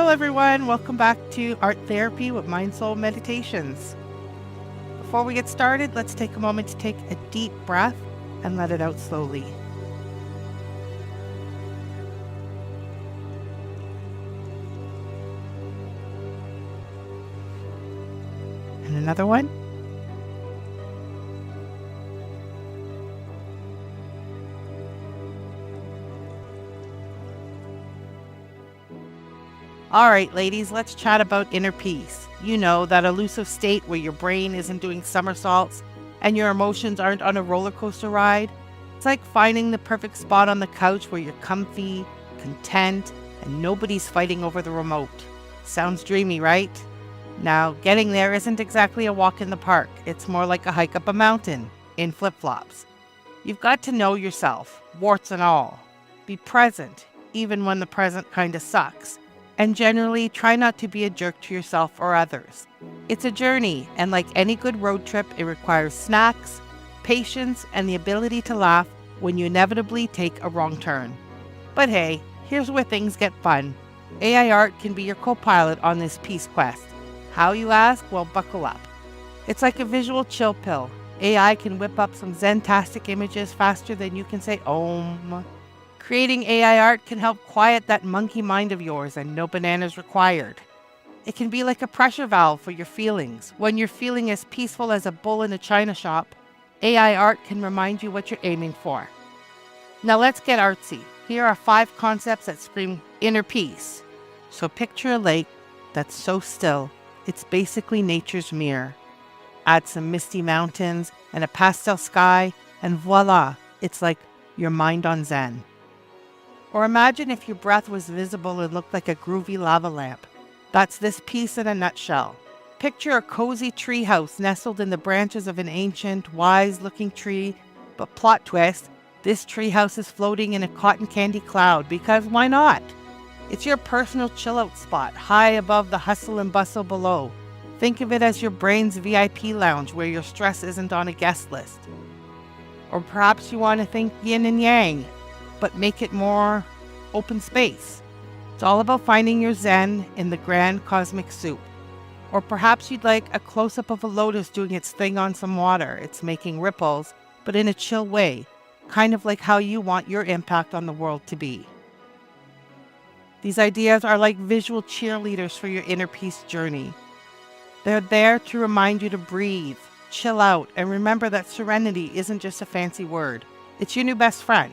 Hello everyone, welcome back to Art Therapy with MindSoulMeditations. Before we get started, let's take a moment to take a deep breath and let it out slowly. And another one. All right, ladies, let's chat about inner peace. You know, that elusive state where your brain isn't doing somersaults and your emotions aren't on a roller coaster ride. It's like finding the perfect spot on the couch where you're comfy, content, and nobody's fighting over the remote. Sounds dreamy, right? Now, getting there isn't exactly a walk in the park. It's more like a hike up a mountain in flip-flops. You've got to know yourself, warts and all. Be present, even when the present kind of sucks. And generally, try not to be a jerk to yourself or others. It's a journey, and like any good road trip, it requires snacks, patience, and the ability to laugh when you inevitably take a wrong turn. But hey, here's where things get fun. AI art can be your co-pilot on this peace quest. How, you ask? Well, buckle up. It's like a visual chill pill. AI can whip up some zen-tastic images faster than you can say Om. Creating AI art can help quiet that monkey mind of yours, and no bananas required. It can be like a pressure valve for your feelings. When you're feeling as peaceful as a bull in a china shop, AI art can remind you what you're aiming for. Now let's get artsy. Here are 5 concepts that scream inner peace. So picture a lake that's so still, it's basically nature's mirror. Add some misty mountains and a pastel sky, and voila, it's like your mind on Zen. Or imagine if your breath was visible and looked like a groovy lava lamp. That's this piece in a nutshell. Picture a cozy treehouse nestled in the branches of an ancient, wise-looking tree, but plot twist, this treehouse is floating in a cotton candy cloud, because why not? It's your personal chill-out spot, high above the hustle and bustle below. Think of it as your brain's VIP lounge where your stress isn't on a guest list. Or perhaps you want to think yin and yang, but make it more open space. It's all about finding your zen in the grand cosmic soup. Or perhaps you'd like a close-up of a lotus doing its thing on some water. It's making ripples, but in a chill way, kind of like how you want your impact on the world to be. These ideas are like visual cheerleaders for your inner peace journey. They're there to remind you to breathe, chill out, and remember that serenity isn't just a fancy word. It's your new best friend.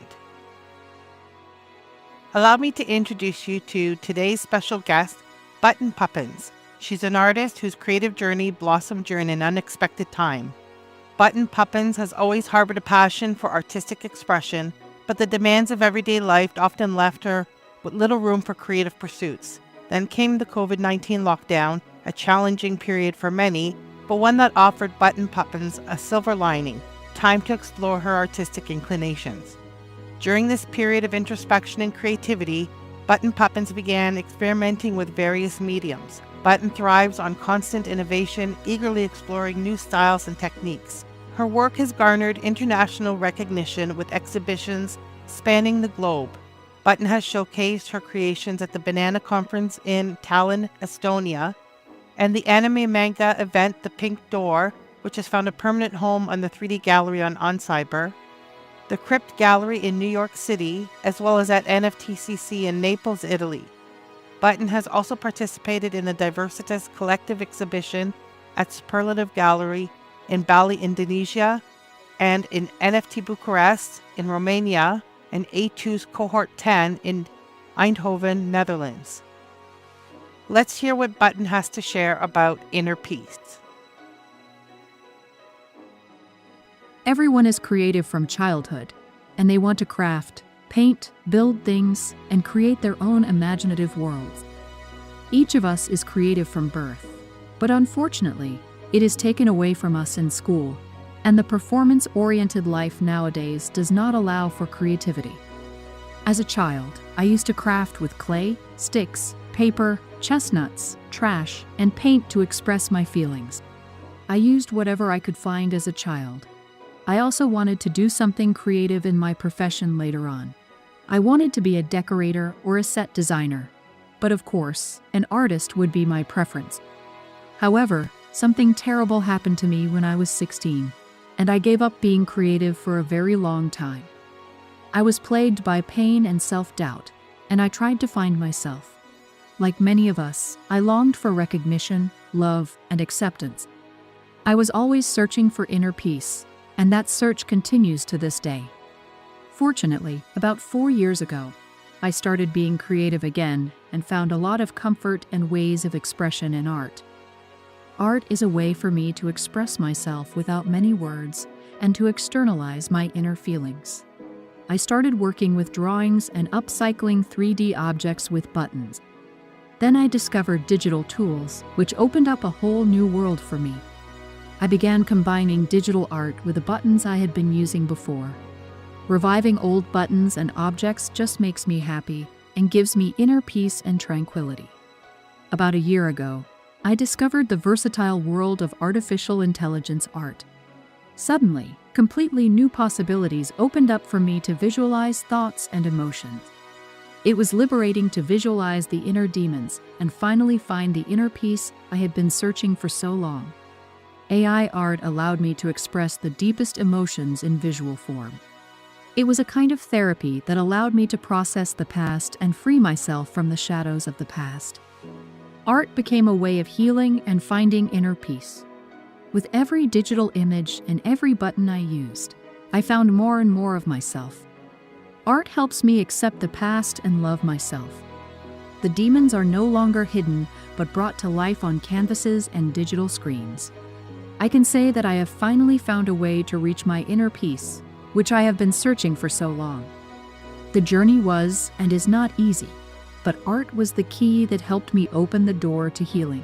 Allow me to introduce you to today's special guest, Button Puppins. She's an artist whose creative journey blossomed during an unexpected time. Button Puppins has always harbored a passion for artistic expression, but the demands of everyday life often left her with little room for creative pursuits. Then came the COVID-19 lockdown, a challenging period for many, but one that offered Button Puppins a silver lining, time to explore her artistic inclinations. During this period of introspection and creativity, Button Puppins began experimenting with various mediums. Button thrives on constant innovation, eagerly exploring new styles and techniques. Her work has garnered international recognition with exhibitions spanning the globe. Button has showcased her creations at the Banana Conference in Tallinn, Estonia, and the anime manga event The Pink Door, which has found a permanent home on the 3D Gallery on Oncyber, the Crypt Gallery in New York City, as well as at NFTCC in Naples, Italy. Button has also participated in the Diversitas Collective exhibition at Superlative Gallery in Bali, Indonesia, and in NFT Bucharest in Romania, and A2's Cohort 10 in Eindhoven, Netherlands. Let's hear what Button has to share about inner peace. Everyone is creative from childhood, and they want to craft, paint, build things, and create their own imaginative worlds. Each of us is creative from birth, but unfortunately, it is taken away from us in school, and the performance-oriented life nowadays does not allow for creativity. As a child, I used to craft with clay, sticks, paper, chestnuts, trash, and paint to express my feelings. I used whatever I could find as a child. I also wanted to do something creative in my profession later on. I wanted to be a decorator or a set designer. but of course, an artist would be my preference. However, something terrible happened to me when I was 16, and I gave up being creative for a very long time. I was plagued by pain and self-doubt, and I tried to find myself. Like many of us, I longed for recognition, love, and acceptance. I was always searching for inner peace, and that search continues to this day. Fortunately, about 4 years ago, I started being creative again and found a lot of comfort and ways of expression in art. Art is a way for me to express myself without many words and to externalize my inner feelings. I started working with drawings and upcycling 3D objects with buttons. Then I discovered digital tools, which opened up a whole new world for me. I began combining digital art with the buttons I had been using before. Reviving old buttons and objects just makes me happy and gives me inner peace and tranquility. About a year ago, I discovered the versatile world of artificial intelligence art. Suddenly, completely new possibilities opened up for me to visualize thoughts and emotions. It was liberating to visualize the inner demons and finally find the inner peace I had been searching for so long. AI art allowed me to express the deepest emotions in visual form. It was a kind of therapy that allowed me to process the past and free myself from the shadows of the past. Art became a way of healing and finding inner peace. With every digital image and every button I used, I found more and more of myself. Art helps me accept the past and love myself. The demons are no longer hidden, but brought to life on canvases and digital screens. I can say that I have finally found a way to reach my inner peace, which I have been searching for so long. The journey was and is not easy, but art was the key that helped me open the door to healing.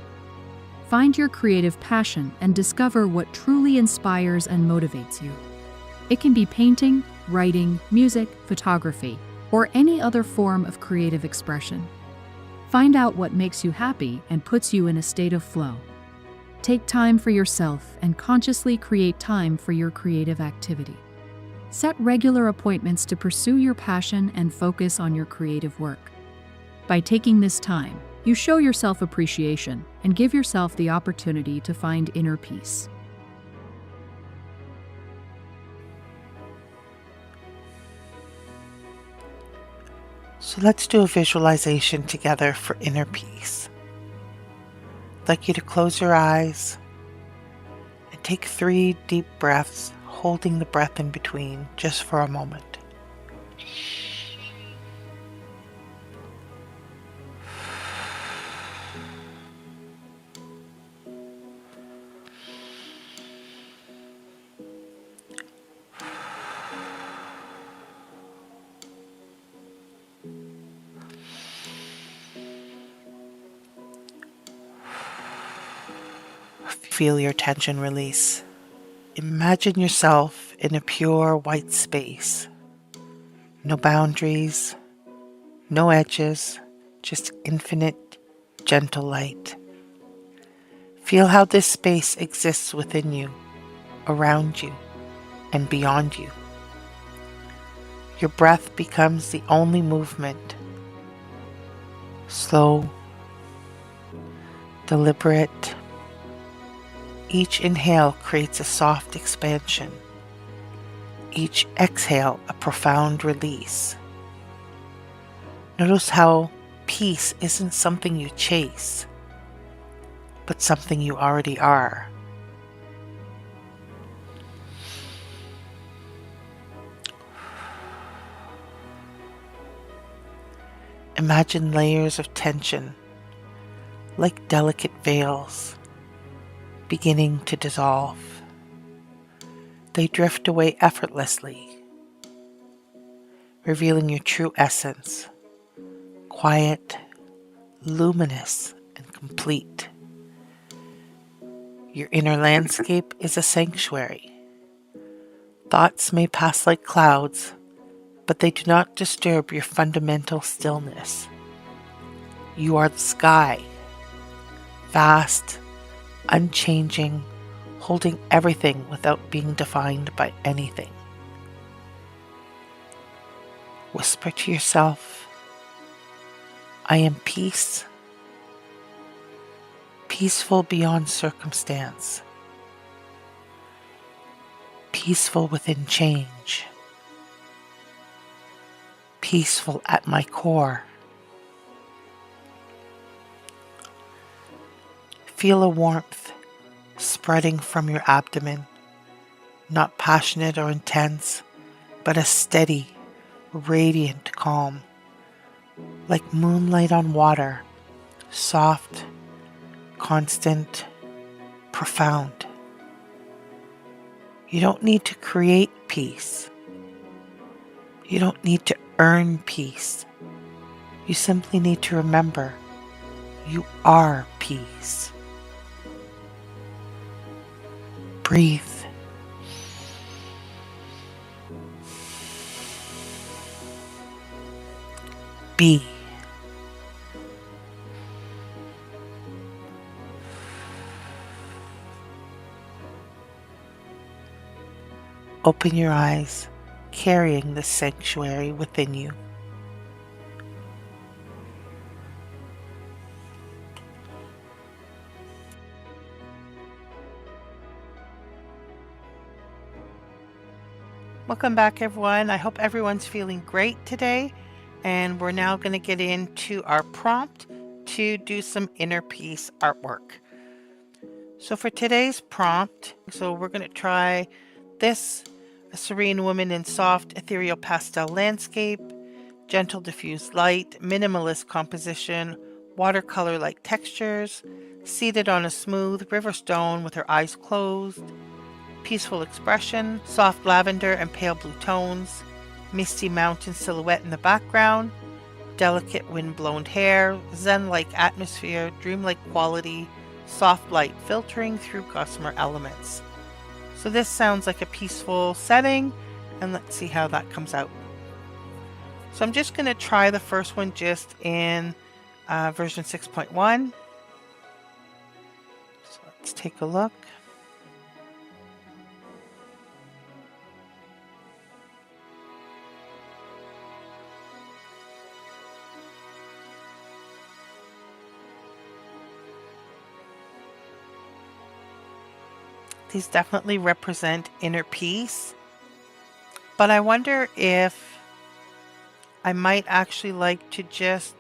Find your creative passion and discover what truly inspires and motivates you. It can be painting, writing, music, photography, or any other form of creative expression. Find out what makes you happy and puts you in a state of flow. Take time for yourself and consciously create time for your creative activity. Set regular appointments to pursue your passion and focus on your creative work. By taking this time, you show yourself appreciation and give yourself the opportunity to find inner peace. So let's do a visualization together for inner peace. I'd like you to close your eyes and take 3 deep breaths, holding the breath in between just for a moment. Feel your tension release. Imagine yourself in a pure white space. No boundaries, no edges, just infinite, gentle light. Feel how this space exists within you, around you, and beyond you. Your breath becomes the only movement. Slow, deliberate. Each inhale creates a soft expansion. Each exhale a profound release. Notice how peace isn't something you chase, but something you already are. Imagine layers of tension, like delicate veils, beginning to dissolve. They drift away effortlessly, revealing your true essence, quiet, luminous, and complete. Your inner landscape is a sanctuary. Thoughts may pass like clouds, but they do not disturb your fundamental stillness. You are the sky, vast, unchanging, holding everything without being defined by anything. Whisper to yourself, I am peace, peaceful beyond circumstance, peaceful within change, peaceful at my core. Feel a warmth spreading from your abdomen, not passionate or intense, but a steady, radiant calm, like moonlight on water, soft, constant, profound. You don't need to create peace. You don't need to earn peace. You simply need to remember you are peace. Breathe. Be. Open your eyes, carrying the sanctuary within you. Welcome back, everyone. I hope everyone's feeling great today. And we're now going to get into our prompt to do some inner peace artwork. So for today's prompt, we're going to try this, a serene woman in soft ethereal pastel landscape, gentle diffused light, minimalist composition, watercolor-like textures, seated on a smooth river stone with her eyes closed, peaceful expression, soft lavender and pale blue tones, misty mountain silhouette in the background, delicate wind-blown hair, zen-like atmosphere, dreamlike quality, soft light filtering through gossamer elements. So this sounds like a peaceful setting, and let's see how that comes out. So I'm just going to try the first one just in version 6.1. So let's take a look. These definitely represent inner peace, but I wonder if I might actually like to just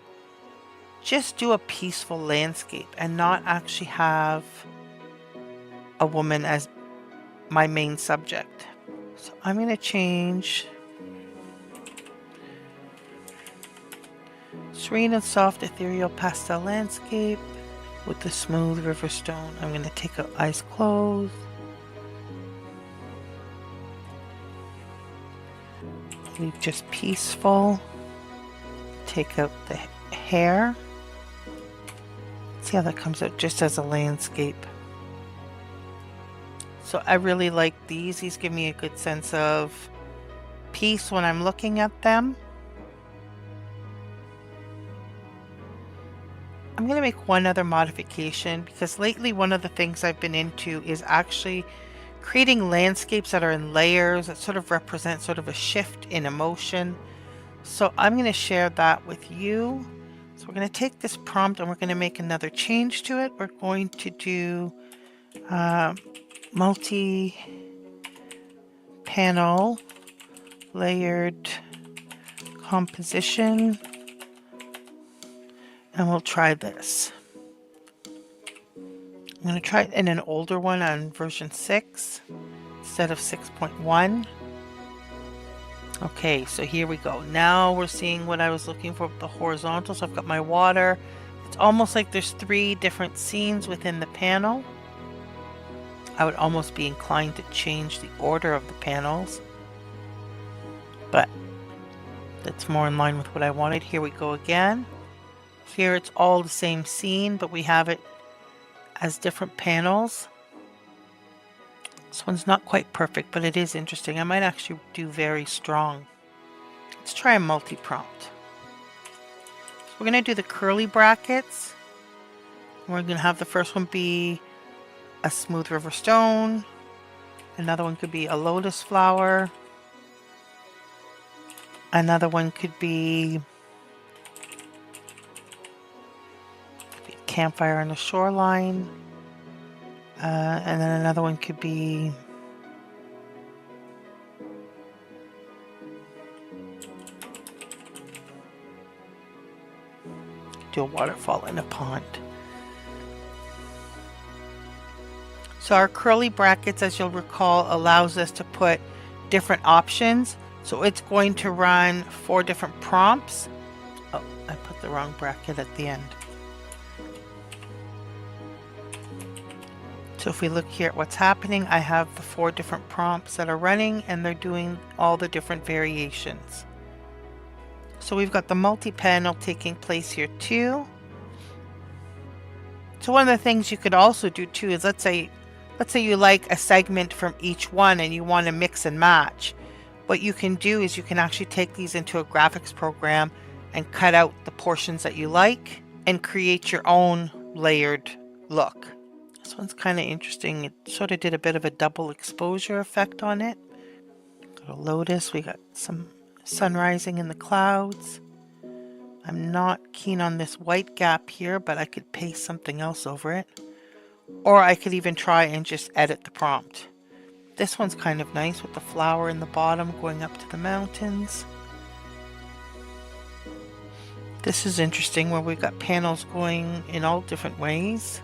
do a peaceful landscape and not actually have a woman as my main subject. So I'm going to change serene and soft ethereal pastel landscape with the smooth river stone. I'm going to take out eyes closed. Leave just peaceful. Take out the hair. See how that comes out just as a landscape. So I really like these. These give me a good sense of peace when I'm looking at them. I'm going to make one other modification because lately one of the things I've been into is actually creating landscapes that are in layers that sort of represent sort of a shift in emotion. So I'm going to share that with you. So we're going to take this prompt and we're going to make another change to it. We're going to do multi-panel layered composition, and we'll try this. I'm going to try it in an older one on version 6 instead of 6.1. Okay, so here we go. Now we're seeing what I was looking for with the horizontal. So I've got my water. It's almost like there's 3 different scenes within the panel. I would almost be inclined to change the order of the panels, but that's more in line with what I wanted. Here we go again. Here it's all the same scene, but we have it as different panels. This one's not quite perfect, but it is interesting. I might actually do very strong. Let's try a multi-prompt. So we're going to do the curly brackets. We're going to have the first one be a smooth river stone. Another one could be a lotus flower. Another one could be campfire on the shoreline. And then another one could be do a waterfall in a pond. So our curly brackets, as you'll recall, allows us to put different options. So it's going to run 4 different prompts. Oh, I put the wrong bracket at the end. So if we look here at what's happening, I have the 4 different prompts that are running, and they're doing all the different variations. So we've got the multi-panel taking place here too. So one of the things you could also do too is let's say you like a segment from each one and you want to mix and match. What you can do is you can actually take these into a graphics program and cut out the portions that you like and create your own layered look. This one's kind of interesting. It sort of did a bit of a double exposure effect on it. Got a lotus. We got some sun rising in the clouds. I'm not keen on this white gap here, but I could paste something else over it. Or I could even try and just edit the prompt. This one's kind of nice with the flower in the bottom going up to the mountains. This is interesting where we've got panels going in all different ways.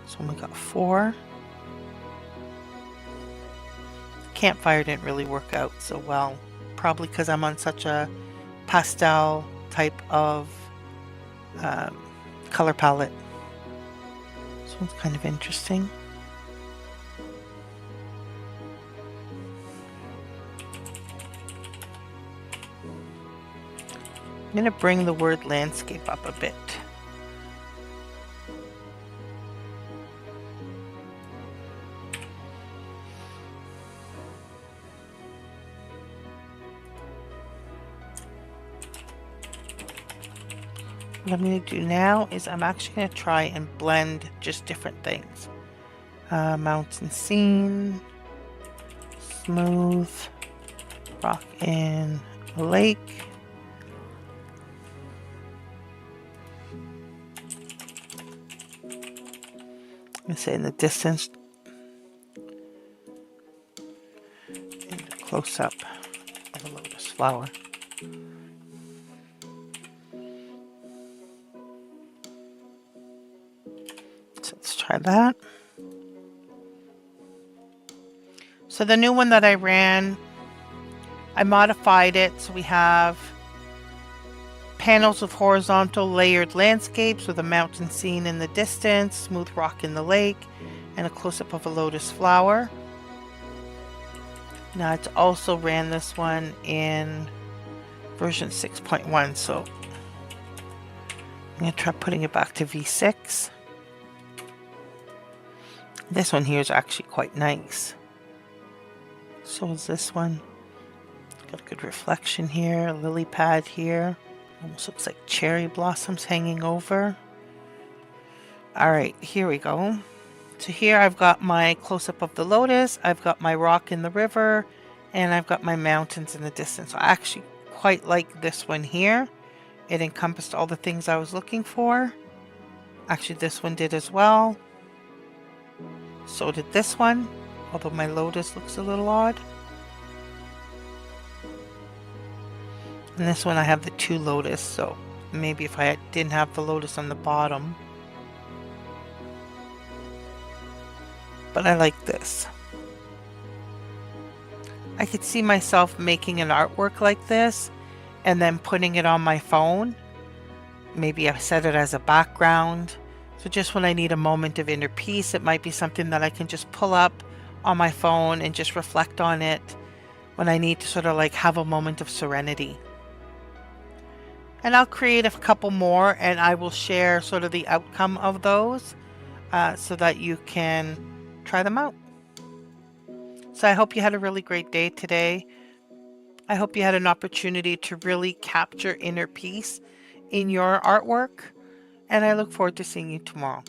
So we got 4. Campfire didn't really work out so well. Probably because I'm on such a pastel type of color palette. This one's kind of interesting. I'm going to bring the word landscape up a bit. What I'm going to do now is I'm actually going to try and blend just different things. Mountain scene, smooth, rock in a lake. I'm going to say in the distance, and a close-up of a lotus flower. So let's try that. So the new one that I ran, I modified it so we have panels of horizontal layered landscapes with a mountain scene in the distance, smooth rock in the lake, and a close-up of a lotus flower. Now it's also ran this one in version 6.1, so I'm going to try putting it back to V6. This one here is actually quite nice. So is this one. Got a good reflection here, a lily pad here. Almost looks like cherry blossoms hanging over. Alright, here we go. So here I've got my close-up of the lotus, I've got my rock in the river, and I've got my mountains in the distance. I actually quite like this one here. It encompassed all the things I was looking for. Actually, this one did as well. So did this one, although my lotus looks a little odd. And this one I have the 2 lotus, so maybe if I didn't have the lotus on the bottom. But I like this. I could see myself making an artwork like this and then putting it on my phone. Maybe I set it as a background. So just when I need a moment of inner peace, it might be something that I can just pull up on my phone and just reflect on it when I need to sort of like have a moment of serenity. And I'll create a couple more and I will share sort of the outcome of those so that you can try them out. So I hope you had a really great day today. I hope you had an opportunity to really capture inner peace in your artwork. And I look forward to seeing you tomorrow.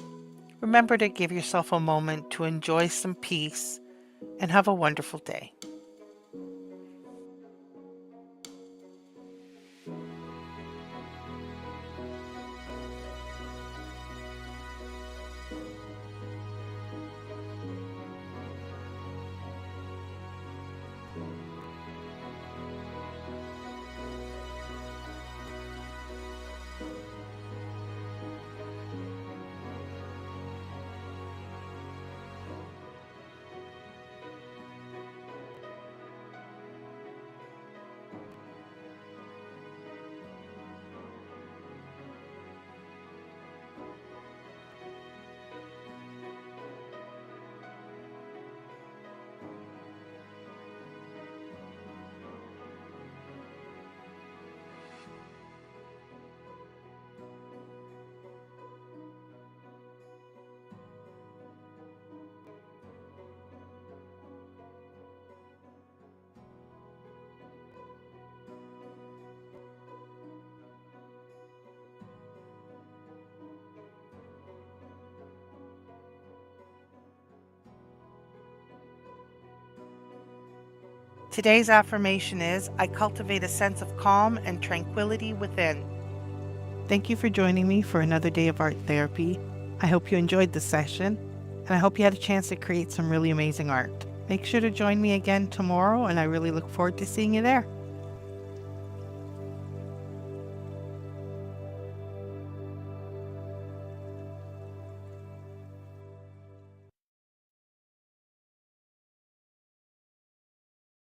Remember to give yourself a moment to enjoy some peace and have a wonderful day. Today's affirmation is, I cultivate a sense of calm and tranquility within. Thank you for joining me for another day of art therapy. I hope you enjoyed the session, and I hope you had a chance to create some really amazing art. Make sure to join me again tomorrow, and I really look forward to seeing you there.